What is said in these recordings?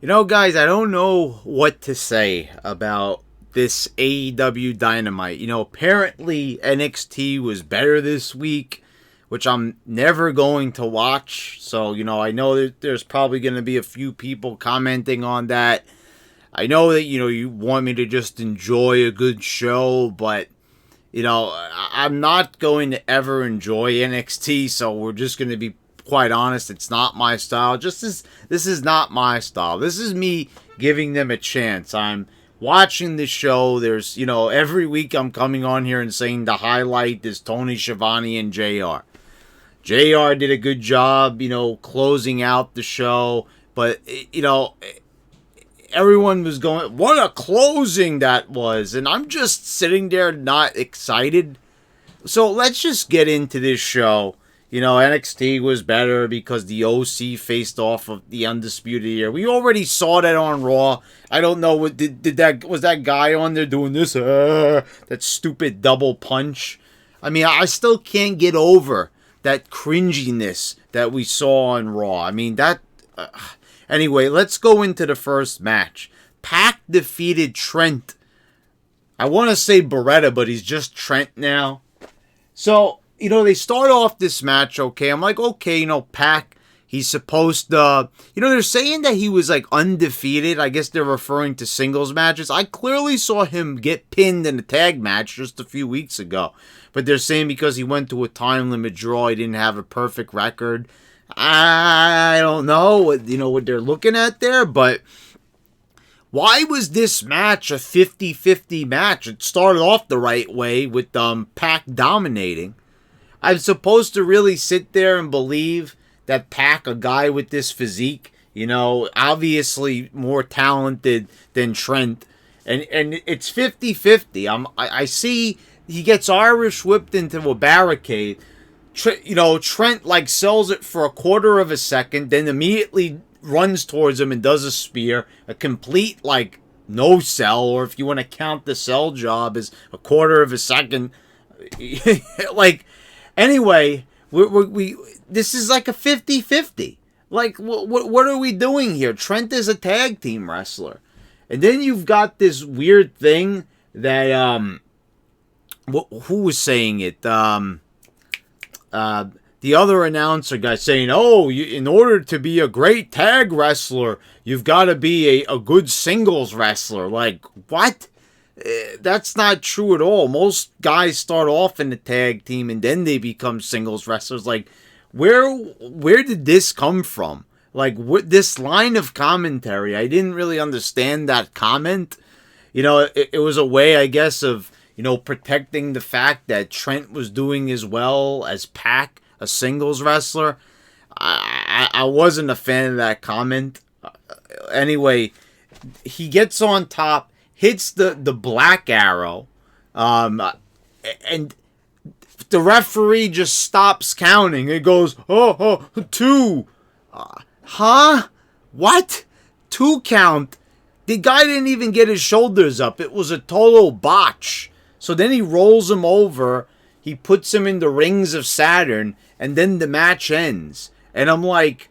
Guys, I don't know what to say about this AEW Dynamite. Apparently NXT was better this week, which I'm never going to watch. So, I know that there's probably going to be a few people commenting on that. I know that, you want me to just enjoy a good show, but, I'm not going to ever enjoy NXT, so we're just going to be quite honest, it's not my style. This is not my style. This is me giving them a chance. I'm watching the show. There's, every week I'm coming on here and saying the highlight is Tony Schiavone and JR. JR did a good job, closing out the show. But, everyone was going, what a closing that was. And I'm just sitting there not excited. So let's just get into this show. NXT was better because the OC faced off of the Undisputed Era. We already saw that on Raw. I don't know what was that guy on there doing this that stupid double punch. I mean, I still can't get over that cringiness that we saw on Raw. I mean, anyway, let's go into the first match. Pac defeated Trent. I want to say Barreta, but he's just Trent now. So, they start off this match, okay. I'm like, okay, Pac, he's supposed to, they're saying that he was like undefeated. I guess they're referring to singles matches. I clearly saw him get pinned in a tag match just a few weeks ago. But they're saying because he went to a time limit draw, he didn't have a perfect record. I don't know what they're looking at there, but why was this match a 50-50 match? It started off the right way with Pac dominating. I'm supposed to really sit there and believe that Pac, a guy with this physique, obviously more talented than Trent, and it's 50-50. I see he gets Irish whipped into a barricade. Trent like sells it for a quarter of a second, then immediately runs towards him and does a spear, a complete like no sell, or if you want to count the sell job as a quarter of a second, like. Anyway, we this is like a 50-50. Like, what are we doing here? Trent is a tag team wrestler. And then you've got this weird thing that, who was saying it? The other announcer guy saying, in order to be a great tag wrestler, you've got to be a good singles wrestler. Like, what? That's not true at all. Most guys start off in the tag team and then they become singles wrestlers. Like, where did this come from? Like, this line of commentary, I didn't really understand that comment. It was a way, I guess, of, protecting the fact that Trent was doing as well as Pac, a singles wrestler. I wasn't a fan of that comment. Anyway, he gets on top, hits the black arrow, and the referee just stops counting. It goes, 2. What? 2 count? The guy didn't even get his shoulders up. It was a total botch. So then he rolls him over. He puts him in the rings of Saturn, and then the match ends. And I'm like,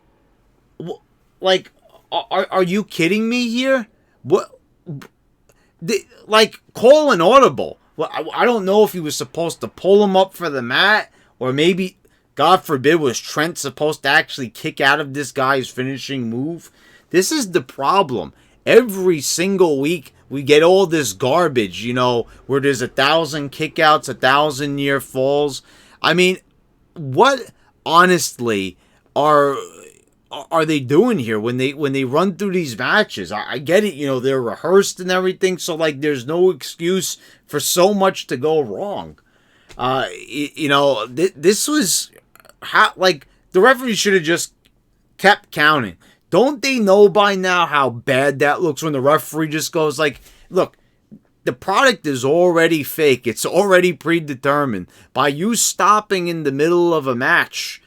are you kidding me here? What? Call an audible. Well, I don't know if he was supposed to pull him up for the mat, or maybe, God forbid, was Trent supposed to actually kick out of this guy's finishing move? This is the problem. Every single week, we get all this garbage, where there's 1,000 kickouts, 1,000 near falls. I mean, what, honestly, are they doing here when they run through these matches? I get it, they're rehearsed and everything, so like there's no excuse for so much to go wrong. This was the referee should have just kept counting. Don't they know by now how bad that looks when the referee just goes like, look, the product is already fake. It's already predetermined. By you stopping in the middle of a match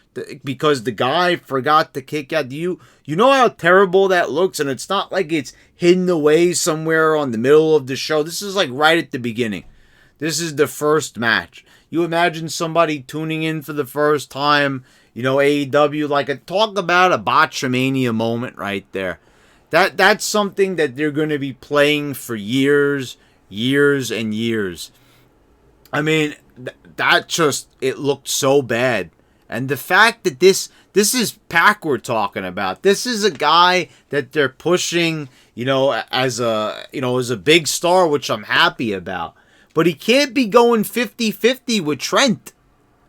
because the guy forgot to kick out, you know how terrible that looks? And it's not like it's hidden away somewhere on the middle of the show. This is like right at the beginning. This is the first match. You imagine somebody tuning in for the first time, AEW, talk about a botchamania moment right there. That's something that they're going to be playing for years, years and years. I mean, that just, it looked so bad. And the fact that this is Pac we're talking about. This is a guy that they're pushing, as a big star, which I'm happy about. But he can't be going 50-50 with Trent.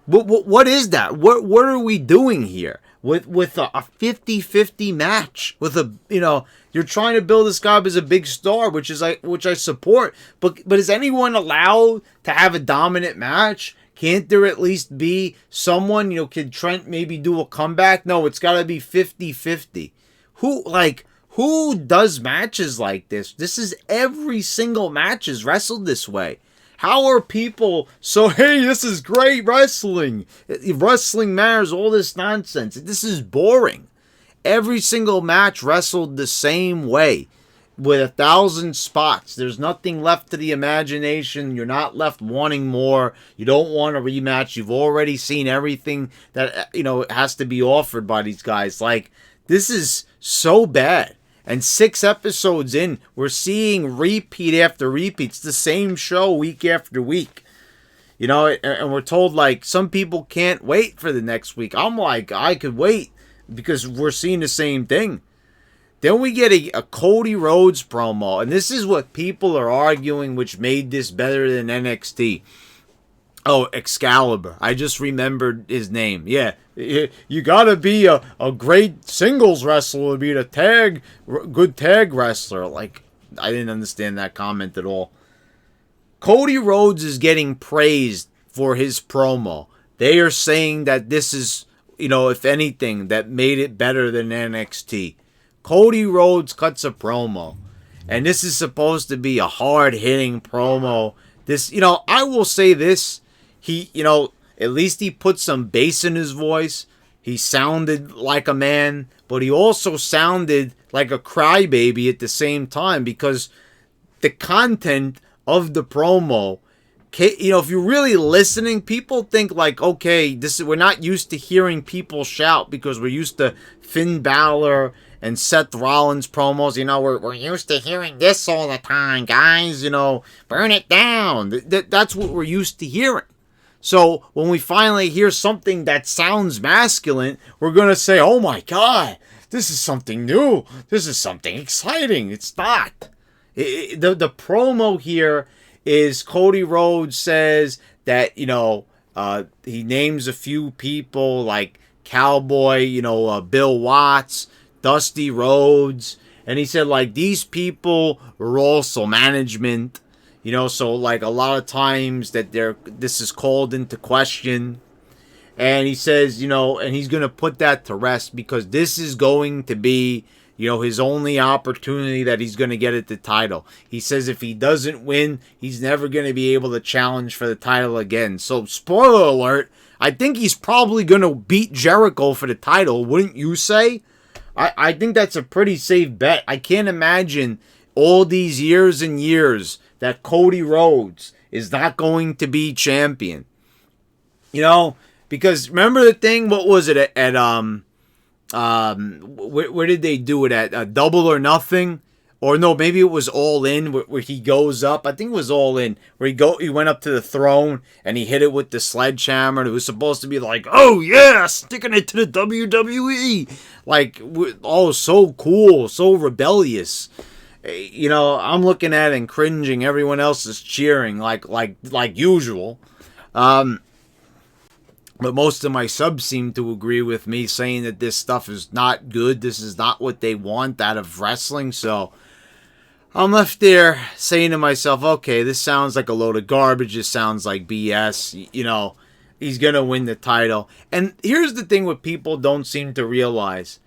What is that? What are we doing here? With a 50-50 match, you're trying to build this guy up as a big star, which I support. But is anyone allowed to have a dominant match? Can't there at least be someone, can Trent maybe do a comeback? No, it's got to be 50-50. Who does matches like this? This is every single match is wrestled this way. How are people so, hey, this is great wrestling. Wrestling matters, all this nonsense. This is boring. Every single match wrestled the same way with 1,000 spots. There's nothing left to the imagination. You're not left wanting more. You don't want a rematch. You've already seen everything that, has to be offered by these guys. This is so bad. And 6 episodes in, we're seeing repeat after repeat. It's the same show week after week. And we're told, some people can't wait for the next week. I'm like, I could wait because we're seeing the same thing. Then we get a Cody Rhodes promo. And this is what people are arguing, which made this better than NXT. Oh, Excalibur. I just remembered his name. Yeah. You gotta be a great singles wrestler to be a good tag wrestler. I didn't understand that comment at all. Cody Rhodes is getting praised for his promo. They are saying that this is, if anything, that made it better than NXT. Cody Rhodes cuts a promo. And this is supposed to be a hard-hitting promo. This, I will say this. He, at least he put some bass in his voice. He sounded like a man, but he also sounded like a crybaby at the same time because the content of the promo, if you're really listening, people think okay, we're not used to hearing people shout because we're used to Finn Balor and Seth Rollins promos. We're used to hearing this all the time, guys. Burn it down. That's what we're used to hearing. So when we finally hear something that sounds masculine, we're going to say, oh my God, this is something new. This is something exciting. It's not. The promo here is Cody Rhodes says that, he names a few people like Cowboy, Bill Watts, Dusty Rhodes. And he said, these people were also management. So a lot of times that this is called into question. And he says, and he's going to put that to rest because this is going to be, his only opportunity that he's going to get at the title. He says if he doesn't win, he's never going to be able to challenge for the title again. So, spoiler alert, I think he's probably going to beat Jericho for the title, wouldn't you say? I think that's a pretty safe bet. I can't imagine all these years and years that Cody Rhodes is not going to be champion. Because remember the thing, what was it at where did they do it at? Double or Nothing? Or no, maybe it was All In where he goes up. I think it was All In where he went up to the throne and he hit it with the sledgehammer. And it was supposed to be oh yeah, sticking it to the WWE. So cool, so rebellious. I'm looking at it and cringing. Everyone else is cheering like usual. But most of my subs seem to agree with me, saying that this stuff is not good. This is not what they want out of wrestling. So I'm left there saying to myself, okay, this sounds like a load of garbage. This sounds like BS. He's going to win the title. And here's the thing what people don't seem to realize.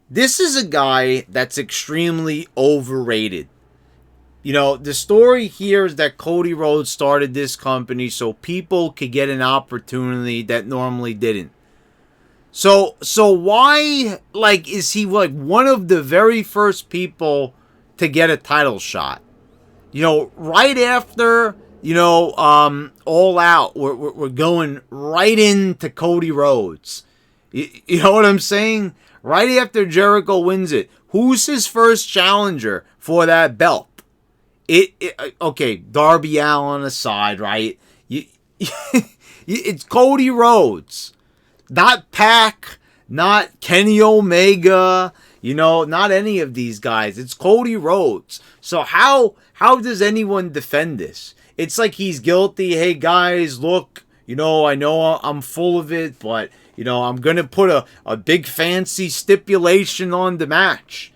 This is a guy that's extremely overrated. The story here is that Cody Rhodes started this company so people could get an opportunity that normally didn't. So why, is he, one of the very first people to get a title shot? Right after, All Out, we're going right into Cody Rhodes. You know what I'm saying? right after Jericho wins it, who's his first challenger for that belt? Okay, Darby Allin aside, right? It's Cody Rhodes, not Pac, not Kenny Omega, not any of these guys. It's Cody Rhodes. So how does anyone defend this? It's like he's guilty. Hey guys, look, I know I'm full of it, but I'm gonna put a big fancy stipulation on the match.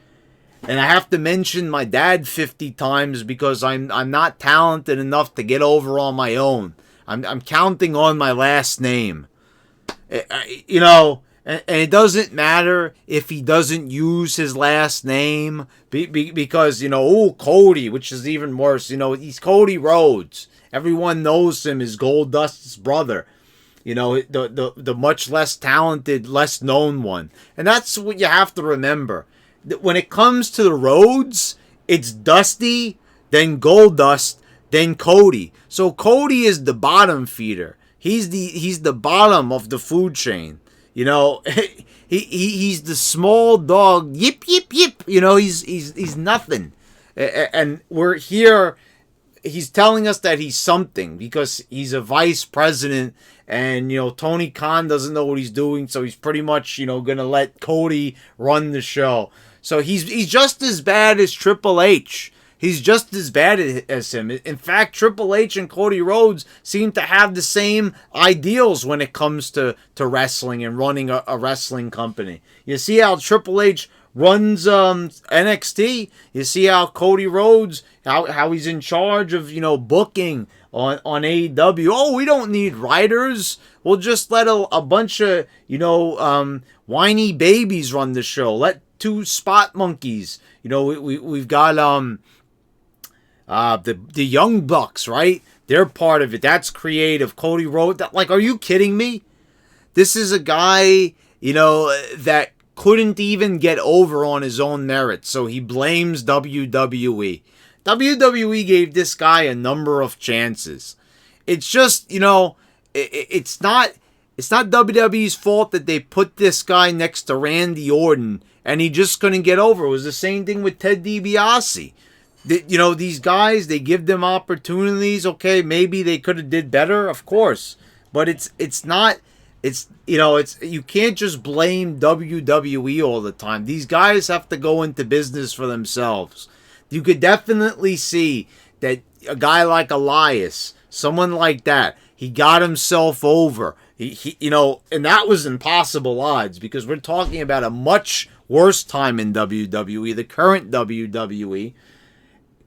And I have to mention my dad 50 times because I'm not talented enough to get over on my own. I'm counting on my last name. And it doesn't matter if he doesn't use his last name because, Cody, which is even worse. He's Cody Rhodes. Everyone knows him as Goldust's brother. The much less talented, less known one. And that's what you have to remember. When it comes to the Rhodes, it's Dusty, then Goldust, then Cody. So Cody is the bottom feeder. He's the bottom of the food chain. He's the small dog. Yip yip yip. He's nothing. And we're here. He's telling us that he's something because he's a vice president. And, Tony Khan doesn't know what he's doing. So he's pretty much, going to let Cody run the show. So he's just as bad as Triple H. He's just as bad as him. In fact, Triple H and Cody Rhodes seem to have the same ideals when it comes to wrestling and running a wrestling company. You see how Triple H runs NXT. You see how Cody Rhodes, how he's in charge of, booking on AEW. Oh, we don't need writers. We'll just let a bunch of, whiny babies run the show. Let two spot monkeys. We've got the Young Bucks, right? They're part of it. That's creative. Cody Rhodes. Are you kidding me? This is a guy, that couldn't even get over on his own merits. So he blames WWE. WWE gave this guy a number of chances. It's just, it's not WWE's fault that they put this guy next to Randy Orton and he just couldn't get over. It was the same thing with Ted DiBiase. These guys, they give them opportunities. Okay, maybe they could have did better, of course. But it's not, you can't just blame WWE all the time. These guys have to go into business for themselves. You could definitely see that a guy like Elias, someone like that, he got himself over. And that was impossible odds because we're talking about a much worse time in WWE, the current WWE.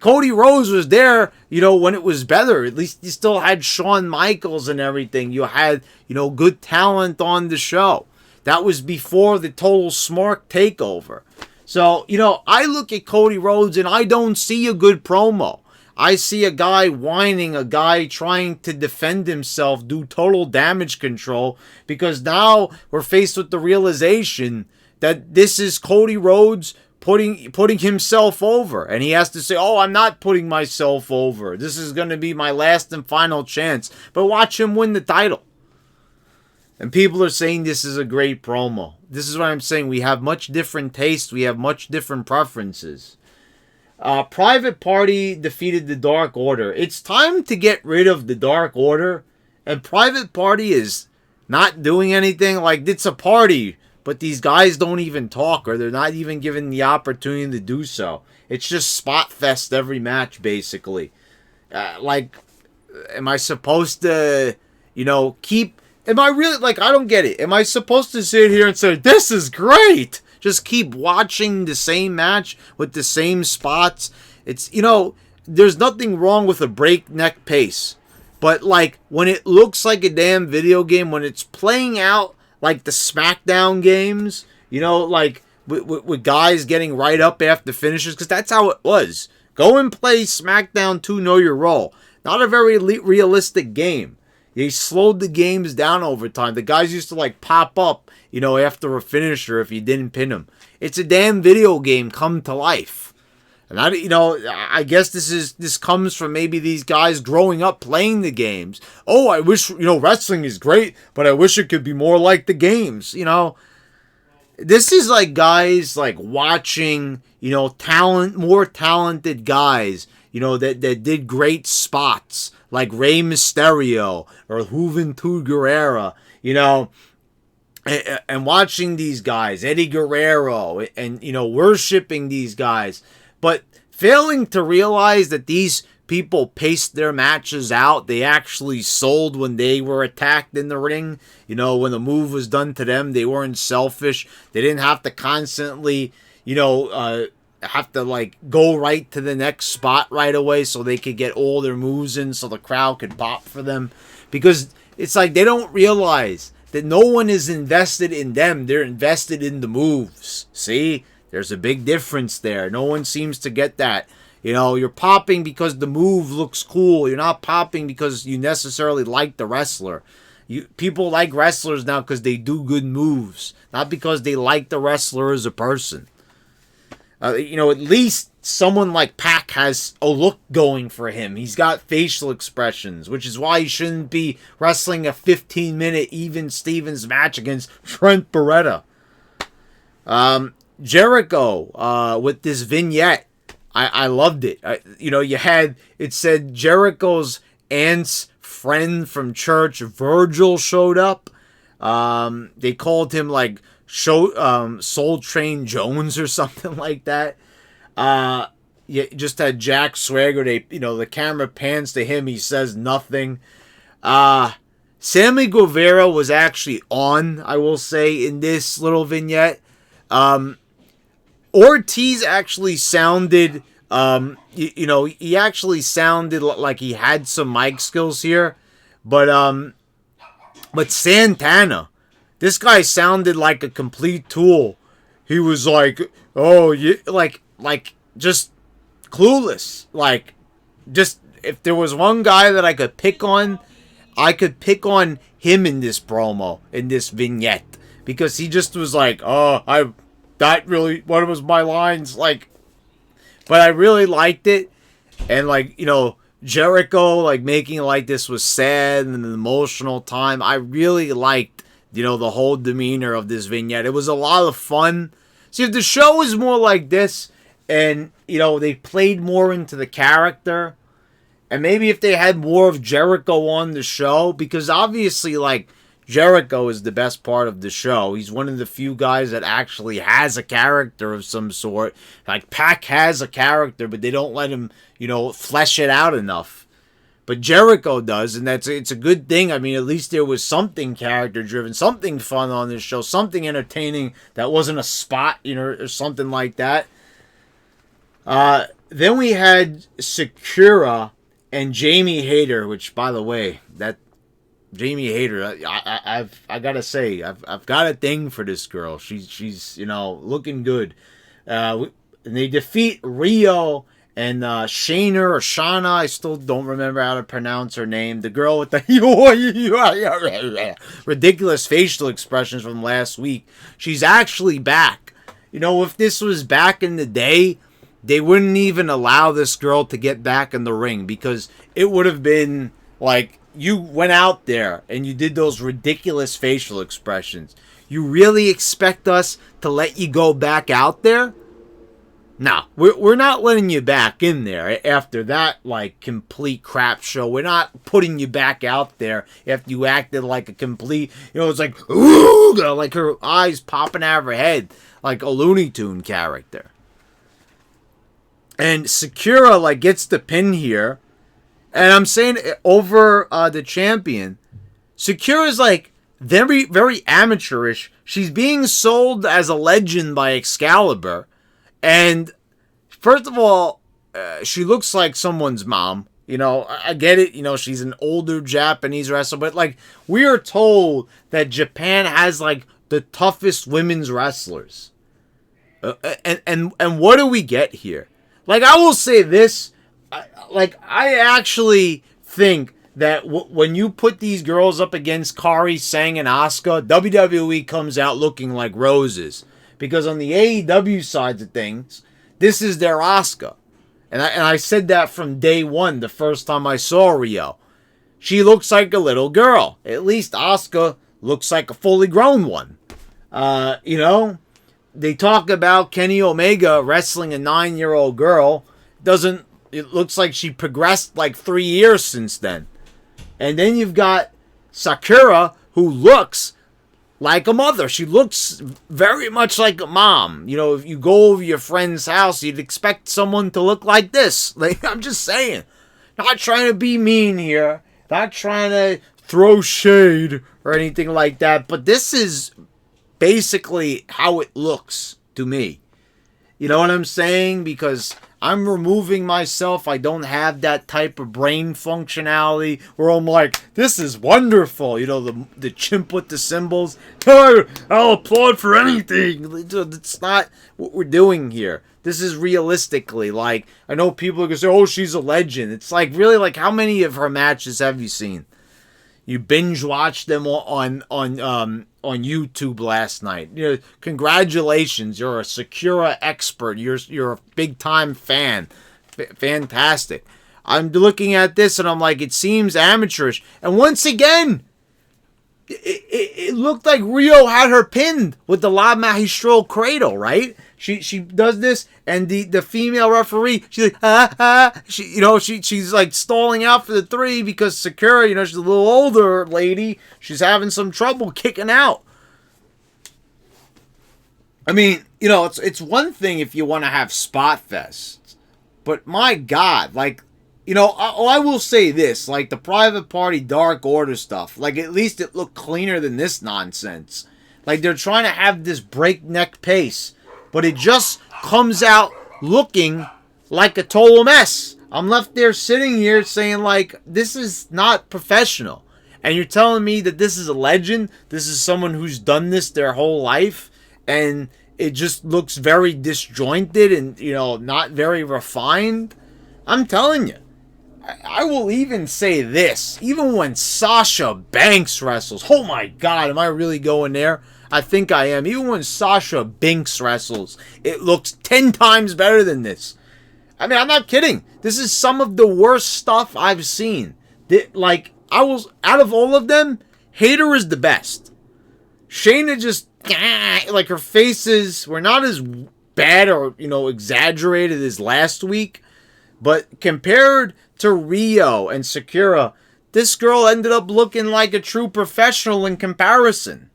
Cody Rhodes was there, when it was better. At least you still had Shawn Michaels and everything. You had, good talent on the show. That was before the total smark takeover. So, I look at Cody Rhodes and I don't see a good promo. I see a guy whining, a guy trying to defend himself, do total damage control, because now we're faced with the realization that this is Cody Rhodes putting himself over. And he has to say, oh, I'm not putting myself over. This is going to be my last and final chance. But watch him win the title. And people are saying this is a great promo. This is what I'm saying. We have much different tastes. We have much different preferences. Private Party defeated the Dark Order. It's time to get rid of the Dark Order. And Private Party is not doing anything. It's a party, but these guys don't even talk, or they're not even given the opportunity to do so. It's just spot fest every match, basically. Am I supposed to, keep... Am I really, I don't get it. Am I supposed to sit here and say, this is great? Just keep watching the same match with the same spots. It's, there's nothing wrong with a breakneck pace. But, when it looks like a damn video game, when it's playing out like the SmackDown games, with guys getting right up after finishes, because that's how it was. Go and play SmackDown 2 Know Your Role. Not a very realistic game. They slowed the games down over time. The guys used to pop up, after a finisher if you didn't pin them. It's a damn video game come to life. And I guess this comes from maybe these guys growing up playing the games. Oh, I wish, wrestling is great, but I wish it could be more like the games. This is like guys like watching, more talented guys, that did great spots like Rey Mysterio or Juventud Guerrera, and watching these guys, Eddie Guerrero, and, worshiping these guys, but failing to realize that these people paced their matches out. They actually sold when they were attacked in the ring. When the move was done to them, they weren't selfish. They didn't have to constantly, have to like go right to the next spot right away so they could get all their moves in so the crowd could pop for them. Because it's like they don't realize that no one is invested in them. They're invested in the moves. See? There's a big difference there. No one seems to get that. You're popping because the move looks cool. You're not popping because you necessarily like the wrestler. People like wrestlers now because they do good moves, not because they like the wrestler as a person. At least someone like Pac has a look going for him. He's got facial expressions, which is why he shouldn't be wrestling a 15-minute even Stevens match against Trent Barreta. Jericho with this vignette. I loved it. It said Jericho's aunt's friend from church, Virgil, showed up. They called him like Soul Train Jones or something like that. Just had Jack Swagger. The camera pans to him. He says nothing. Sammy Guevara was actually on, I will say, in this little vignette. Ortiz actually sounded, he actually sounded like he had some mic skills here, but Santana, this guy sounded like a complete tool. He was like, oh, yeah, like just clueless. Like, just if there was one guy that I could pick on him in this promo, in this vignette, because he just was like, oh, what was my lines, like, but I really liked it. And like, Jericho, like, making it like this was sad and an emotional time. I really liked, the whole demeanor of this vignette. It was a lot of fun. See, if the show was more like this and, they played more into the character, and maybe if they had more of Jericho on the show, because obviously, like, Jericho is the best part of the show. He's one of the few guys that actually has a character of some sort. Like, Pac has a character, but they don't let him, flesh it out enough. But Jericho does, and it's a good thing. I mean, at least there was something character-driven, something fun on this show, something entertaining that wasn't a spot, or something like that. Then we had Sakura and Jamie Hayter, which, by the way, that Jamie Hayter, I gotta say, I've got a thing for this girl. She's looking good. And they defeat Rio and Shayna or Shauna. I still don't remember how to pronounce her name. The girl with the ridiculous facial expressions from last week. She's actually back. If this was back in the day, they wouldn't even allow this girl to get back in the ring, because it would have been like, you went out there and you did those ridiculous facial expressions. You really expect us to let you go back out there? No, we're not letting you back in there after that, like, complete crap show. We're not putting you back out there after you acted like a complete, it's like, ooh, like her eyes popping out of her head like a Looney Tune character. And Sakura, like, gets the pin here. And I'm saying over the champion, Sakura's like very, very amateurish. She's being sold as a legend by Excalibur. And first of all, she looks like someone's mom. I get it. She's an older Japanese wrestler. But, like, we are told that Japan has, like, the toughest women's wrestlers. And what do we get here? Like, I will say this. I actually think that when you put these girls up against Kairi Sane and Asuka, WWE comes out looking like roses. Because on the AEW side of things, this is their Asuka. And I said that from day one, the first time I saw Rio. She looks like a little girl. At least Asuka looks like a fully grown one. they talk about Kenny Omega wrestling a 9-year-old girl. It looks like she progressed like 3 years since then. And then you've got Sakura, who looks like a mother. She looks very much like a mom. You know, if you go over your friend's house, you'd expect someone to look like this. Like, I'm just saying. Not trying to be mean here. Not trying to throw shade or anything like that. But this is basically how it looks to me. You know what I'm saying? Because I'm removing myself. I don't have that type of brain functionality where I'm like, this is wonderful. You know, the chimp with the symbols. I'll applaud for anything. It's not what we're doing here. This is realistically, like, I know people are going to say, oh, she's a legend. It's like, really, like, how many of her matches have you seen? You binge watched them on YouTube last night. You know, congratulations, you're a Sakura expert. You're a big time fan. Fantastic. I'm looking at this and I'm like, it seems amateurish. And once again, it looked like Rio had her pinned with the La Magistral Cradle, right? She does this, and the female referee, she's like, she's like stalling out for the 3 because Sakura, she's a little older lady. She's having some trouble kicking out. I mean, it's one thing if you want to have spot fests, but my God, like, I will say this, like the Private Party Dark Order stuff, like at least it looked cleaner than this nonsense. Like they're trying to have this breakneck pace, but it just comes out looking like a total mess. I'm left there sitting here saying, like, this is not professional. And you're telling me that this is a legend? This is someone who's done this their whole life? And it just looks very disjointed and, not very refined? I'm telling you. I will even say this. Even when Sasha Banks wrestles, oh my God, am I really going there? I think I am. Even when Sasha Banks wrestles, it looks 10 times better than this. I mean, I'm not kidding. This is some of the worst stuff I've seen. Like, out of all of them, Hayter is the best. Shayna just, like, her faces were not as bad or, exaggerated as last week. But compared to Rio and Sakura, this girl ended up looking like a true professional in comparison.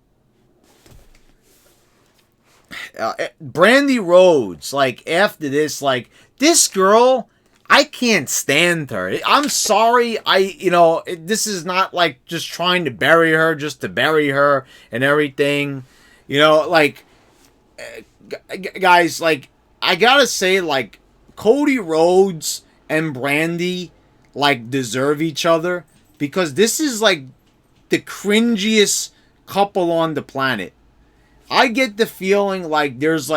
Brandi Rhodes, like, after this, like, this girl, I can't stand her. I'm sorry, this is not, like, just trying to bury her, just to bury her and everything. Like, guys, like, I gotta say, like, Cody Rhodes and Brandi, like, deserve each other, because this is, like, the cringiest couple on the planet. I get the feeling like there's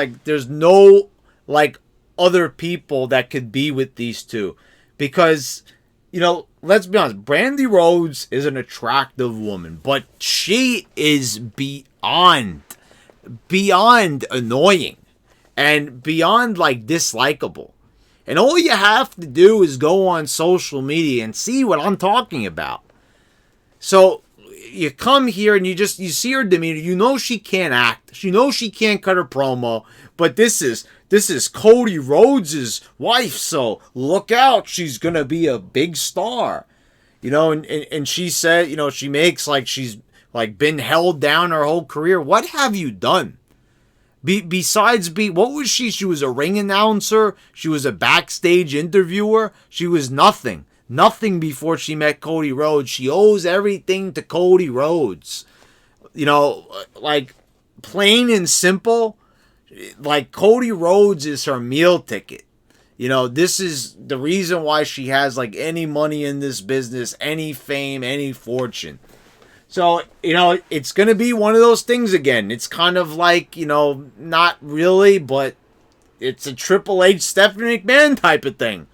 no, like, other people that could be with these two. Because, let's be honest, Brandi Rhodes is an attractive woman, but she is beyond annoying and beyond, like, dislikable. And all you have to do is go on social media and see what I'm talking about. So you come here and you see her demeanor. She can't act. She knows she can't cut her promo. But this is Cody Rhodes' wife, so look out. She's gonna be a big star. And she said, she makes like she's like been held down her whole career. What have you done? Besides what was she? She was a ring announcer. She was a backstage interviewer. She was nothing. Nothing before she met Cody Rhodes. She owes everything to Cody Rhodes. Like, plain and simple, like, Cody Rhodes is her meal ticket. This is the reason why she has, like, any money in this business, any fame, any fortune. So, it's going to be one of those things again. It's kind of like, not really, but it's a Triple H, Stephanie McMahon type of thing.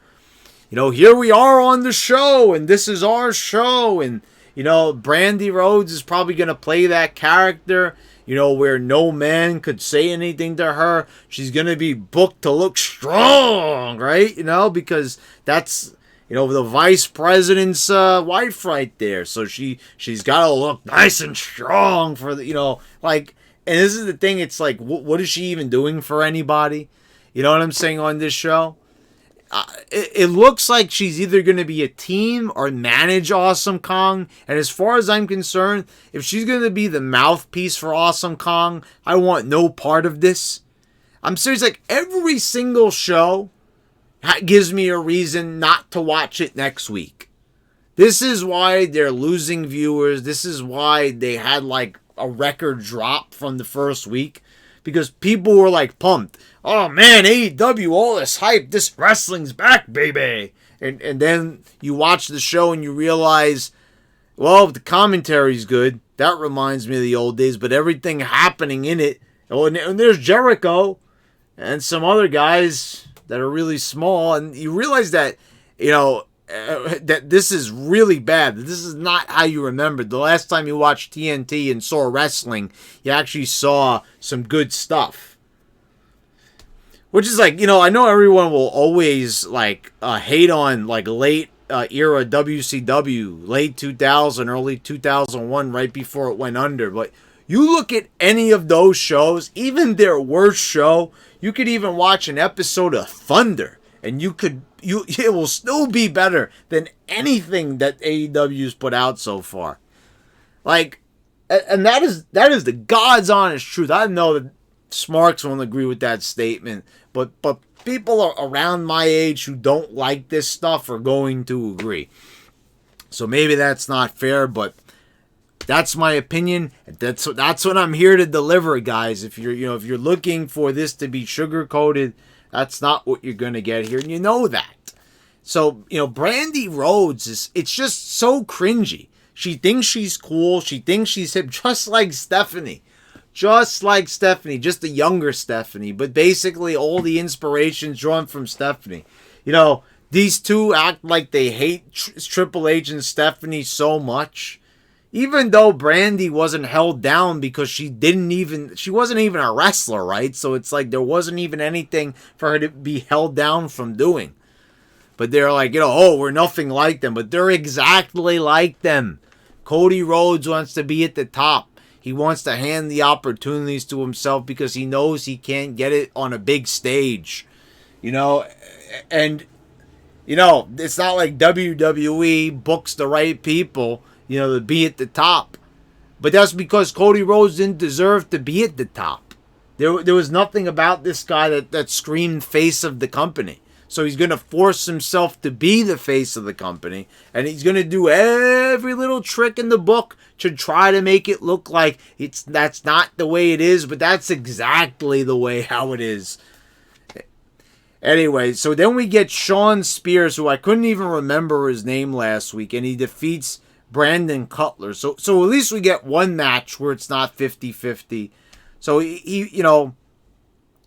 Here we are on the show, and this is our show, and, Brandi Rhodes is probably going to play that character, where no man could say anything to her. She's going to be booked to look strong, right? Because that's, the vice president's wife right there. So she's got to look nice and strong for the, like, And this is the thing. It's like, what is she even doing for anybody? You know what I'm saying on this show? It looks like she's either going to be a team or manage Awesome Kong. And as far as I'm concerned, if she's going to be the mouthpiece for Awesome Kong, I want no part of this. I'm serious. Like, every single show gives me a reason not to watch it next week. This is why they're losing viewers. This is why they had like a record drop from the first week. Because people were like pumped. Oh man, AEW, all this hype. This wrestling's back, baby. And then you watch the show and you realize, well, the commentary's good. That reminds me of the old days. But everything happening in it. Oh, and there's Jericho and some other guys that are really small. And you realize that, you know, that this is really bad. This is not how you remember. The last time you watched TNT and saw wrestling, you actually saw some good stuff. Which is like, you know, I know everyone will always like hate on like late era WCW, late 2000, early 2001, right before it went under. But you look at any of those shows, even their worst show, you could even watch an episode of Thunder, and it will still be better than anything that AEW's put out so far. Like, and that is the God's honest truth. I know that smarks won't agree with that statement, but people around my age who don't like this stuff are going to agree. So maybe that's not fair, but that's my opinion. That's what I'm here to deliver, guys. If you're looking for this to be sugar coated, that's not what you're going to get here, and you know that. So, you know, Brandi Rhodes, it's just so cringy. She thinks she's cool. She thinks she's hip, just like Stephanie. Just a younger Stephanie. But basically, all the inspiration's drawn from Stephanie. You know, these two act like they hate Triple H and Stephanie so much. Even though Brandi wasn't held down because she wasn't even a wrestler, right? So it's like there wasn't even anything for her to be held down from doing. But they're like, you know, oh, we're nothing like them. But they're exactly like them. Cody Rhodes wants to be at the top. He wants to hand the opportunities to himself because he knows he can't get it on a big stage. You know, and, you know, it's not like WWE books the right people, you know, to be at the top. But that's because Cody Rhodes didn't deserve to be at the top. There was nothing about this guy that screamed face of the company. So he's going to force himself to be the face of the company. And he's going to do every little trick in the book to try to make it look like that's not the way it is. But that's exactly the way how it is. Anyway, so then we get Shawn Spears, who I couldn't even remember his name last week. And he defeats Brandon Cutler. So at least we get one match where it's not 50-50. So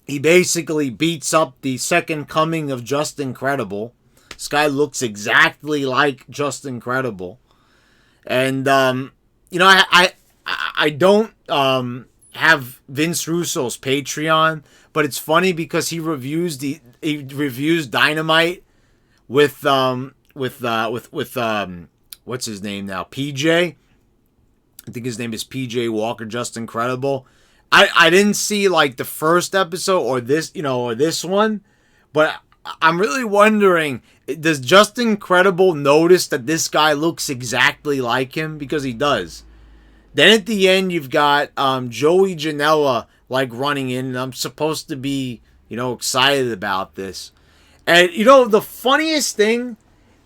he basically beats up the second coming of Just Incredible. This guy looks exactly like Just Incredible. And, you know, I don't have Vince Russo's Patreon, but it's funny because he reviews Dynamite with what's his name now? PJ. I think his name is PJ Walker, Just Incredible. I didn't see like the first episode or this one, but I'm really wondering, does Just Incredible notice that this guy looks exactly like him? Because he does. Then at the end, you've got Joey Janela like running in, and I'm supposed to be, you know, excited about this. And, you know, the funniest thing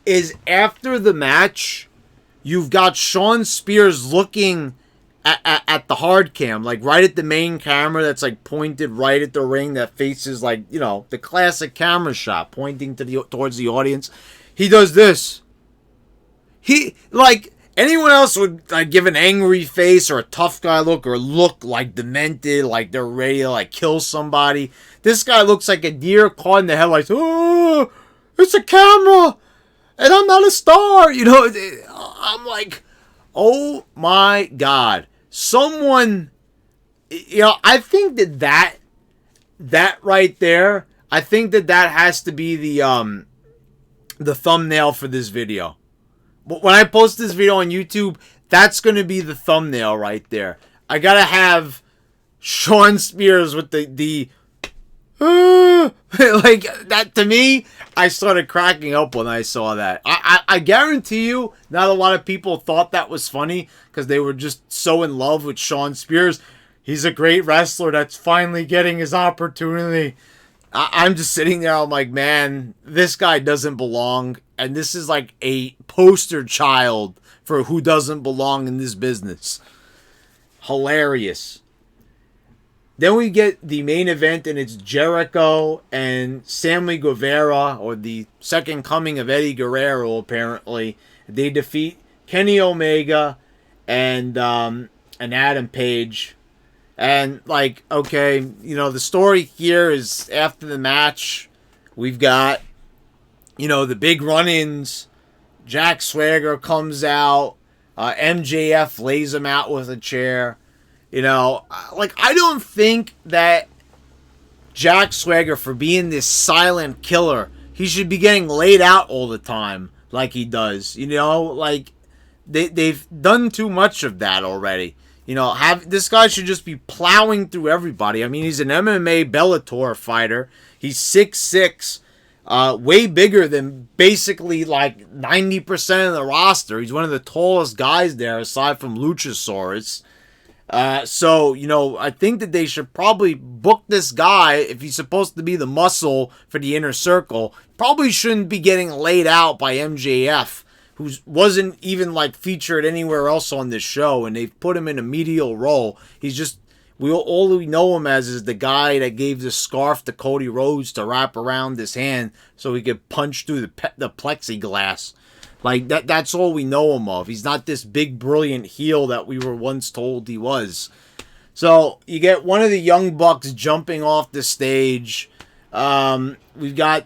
is after the match, you've got Shawn Spears looking at the hard cam, like right at the main camera that's like pointed right at the ring that faces, like, you know, the classic camera shot pointing towards the audience. He does this. He, like, anyone else would like give an angry face or a tough guy look or look like demented, like they're ready to like kill somebody. This guy looks like a deer caught in the headlights. Oh, it's a camera and I'm not a star. You know, I'm like, oh my God. Someone, you know, I think that right there, I think that has to be the thumbnail for this video. When I post this video on YouTube, that's going to be the thumbnail right there. I got to have Shawn Spears with the like that. To me, I started cracking up when I saw that. I guarantee you, not a lot of people thought that was funny because they were just so in love with Shawn Spears. He's a great wrestler that's finally getting his opportunity. I'm just sitting there, I'm like, man, this guy doesn't belong. And this is like a poster child for who doesn't belong in this business. Hilarious. Then we get the main event, and it's Jericho and Sammy Guevara, or the second coming of Eddie Guerrero, apparently. They defeat Kenny Omega and Adam Page. And, like, okay, you know, the story here is after the match, we've got, you know, the big run-ins. Jack Swagger comes out. MJF lays him out with a chair. You know, like, I don't think that Jack Swagger, for being this silent killer, he should be getting laid out all the time like he does. You know, like, they've done too much of that already. You know, this guy should just be plowing through everybody. I mean, he's an MMA Bellator fighter. He's 6'6", way bigger than basically like 90% of the roster. He's one of the tallest guys there, aside from Luchasaurus. So, you know, I think that they should probably book this guy, if he's supposed to be the muscle for the Inner Circle. Probably shouldn't be getting laid out by MJF, who wasn't even, like, featured anywhere else on this show, and they've put him in a medial role. He's just, all we know him as is the guy that gave the scarf to Cody Rhodes to wrap around his hand so he could punch through the plexiglass. Like, that's all we know him of. He's not this big, brilliant heel that we were once told he was. So, you get one of the Young Bucks jumping off the stage. We've got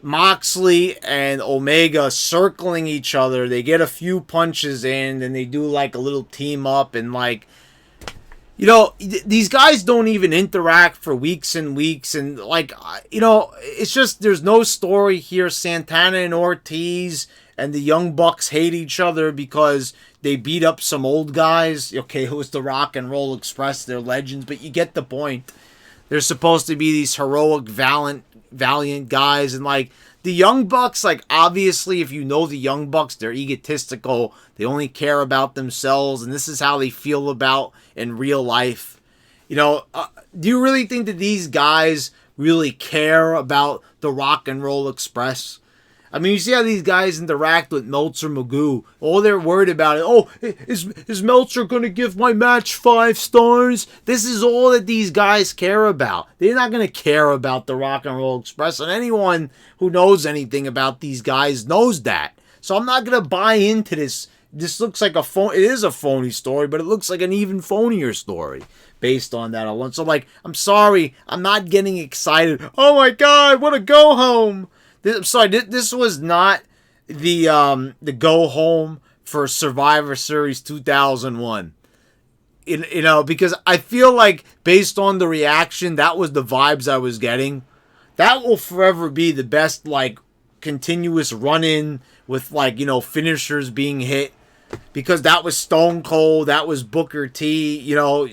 Moxley and Omega circling each other. They get a few punches in, and they do, like, a little team up. And, like, you know, these guys don't even interact for weeks and weeks. And, like, you know, it's just, there's no story here. Santana and Ortiz and the Young Bucks hate each other because they beat up some old guys. Okay, it was the Rock and Roll Express. They're legends, but you get the point. They're supposed to be these heroic, valiant guys. And, like, the Young Bucks, like, obviously, if you know the Young Bucks, they're egotistical. They only care about themselves, and this is how they feel about in real life. You know, do you really think that these guys really care about the Rock and Roll Express? I mean, you see how these guys interact with Meltzer Magoo. All they're worried about is, oh, is Meltzer going to give my match 5 stars? This is all that these guys care about. They're not going to care about the Rock and Roll Express. And anyone who knows anything about these guys knows that. So I'm not going to buy into this. This looks like it is a phony story, but it looks like an even phonier story based on that alone. So, like, I'm sorry. I'm not getting excited. Oh, my God, what a go-home. I'm sorry, this was not the go home for Survivor Series 2001. You know, because I feel like based on the reaction, that was the vibes I was getting. That will forever be the best, like, continuous run-in with, like, you know, finishers being hit. Because that was Stone Cold, that was Booker T, you know,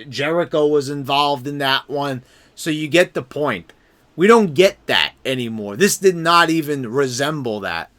Jericho was involved in that one. So you get the point. We don't get that anymore. This did not even resemble that.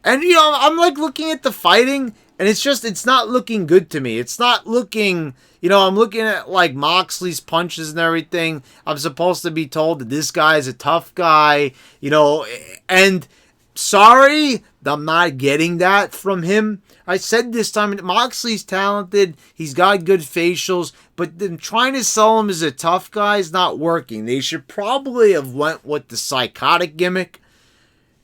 And, you know, I'm, like, looking at the fighting, and it's not looking good to me. It's not looking, you know, I'm looking at, like, Moxley's punches and everything. I'm supposed to be told that this guy is a tough guy, you know, and sorry, I'm not getting that from him. I said this time, Moxley's talented, he's got good facials, but them trying to sell him as a tough guy is not working. They should probably have went with the psychotic gimmick.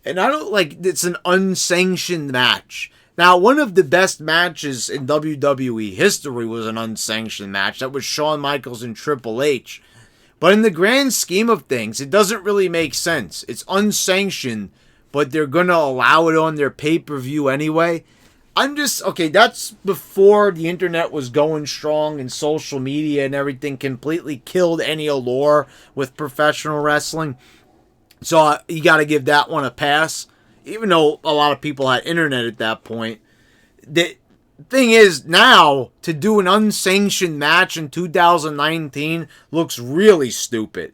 And I don't like, it's an unsanctioned match. Now, one of the best matches in WWE history was an unsanctioned match. That was Shawn Michaels and Triple H. But in the grand scheme of things, it doesn't really make sense. It's unsanctioned, but they're going to allow it on their pay-per-view anyway. Okay, that's before the internet was going strong and social media and everything completely killed any allure with professional wrestling. So you got to give that one a pass. Even though a lot of people had internet at that point. thing is, now, to do an unsanctioned match in 2019 looks really stupid.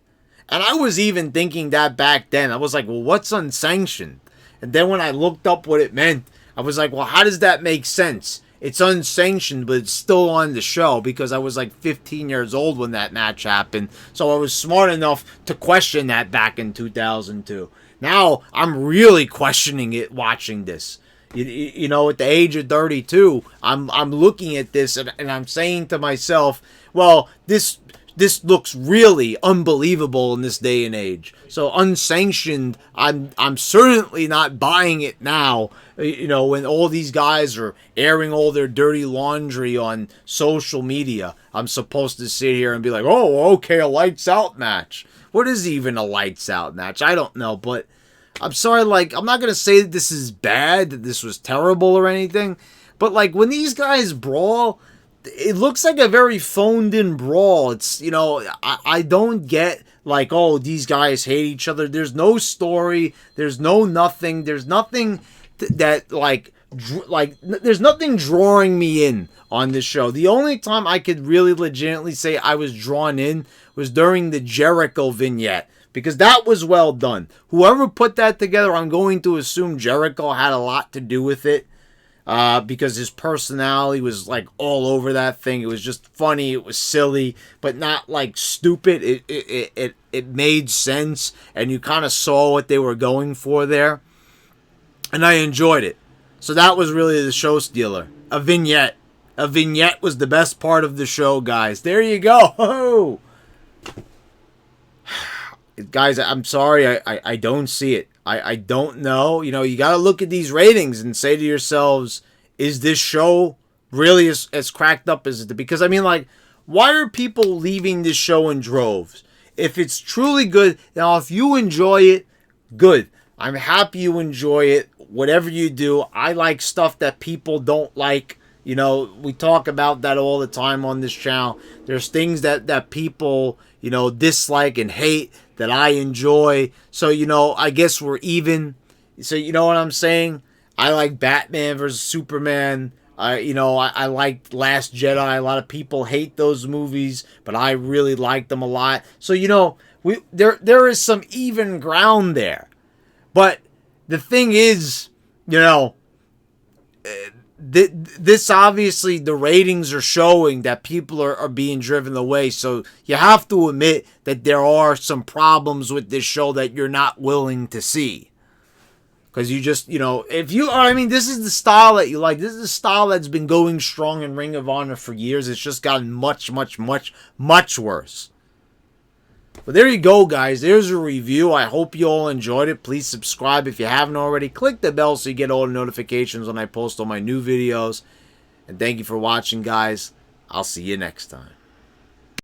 And I was even thinking that back then. I was like, well, what's unsanctioned? And then when I looked up what it meant, I was like, well, how does that make sense? It's unsanctioned, but it's still on the show, because I was like 15 years old when that match happened. So I was smart enough to question that back in 2002. Now I'm really questioning it watching this. You know, at the age of 32, I'm looking at this and I'm saying to myself, well, this looks really unbelievable in this day and age. So unsanctioned, I'm certainly not buying it now. You know, when all these guys are airing all their dirty laundry on social media, I'm supposed to sit here and be like, oh, okay, a lights out match. What is even a lights out match? I don't know, but I'm sorry, like, I'm not going to say that this is bad, that this was terrible or anything, but, like, when these guys brawl, it looks like a very phoned-in brawl. It's, you know, I don't get, like, oh, these guys hate each other. There's no story. There's no nothing. There's nothing that, like, there's nothing drawing me in on this show. The only time I could really legitimately say I was drawn in was during the Jericho vignette, because that was well done. Whoever put that together, I'm going to assume Jericho had a lot to do with it. Because his personality was like all over that thing. It was just funny. It was silly, but not like stupid. It made sense, and you kind of saw what they were going for there. And I enjoyed it. So that was really the show stealer. A vignette. A vignette was the best part of the show, guys. There you go. Oh. Guys, I'm sorry, I don't see it. I don't know. You know, you got to look at these ratings and say to yourselves, is this show really as cracked up as it? Because, I mean, like, why are people leaving this show in droves? If it's truly good, now, if you enjoy it, good. I'm happy you enjoy it. Whatever you do, I like stuff that people don't like. You know, we talk about that all the time on this channel. There's things that people, you know, dislike and hate that I enjoy. So, you know, I guess we're even. So, you know what I'm saying? I like Batman versus Superman. I like Last Jedi. A lot of people hate those movies, but I really like them a lot. So, you know, there is some even ground there. But the thing is, you know, this obviously, the ratings are showing that people are being driven away. So you have to admit that there are some problems with this show that you're not willing to see. Because you just, you know, this is the style that you like. This is the style that's been going strong in Ring of Honor for years. It's just gotten much, much, much, much worse. But there you go, guys. There's a review. I hope you all enjoyed it. Please subscribe if you haven't already. Click the bell so you get all the notifications when I post all my new videos. And thank you for watching, guys. I'll see you next time.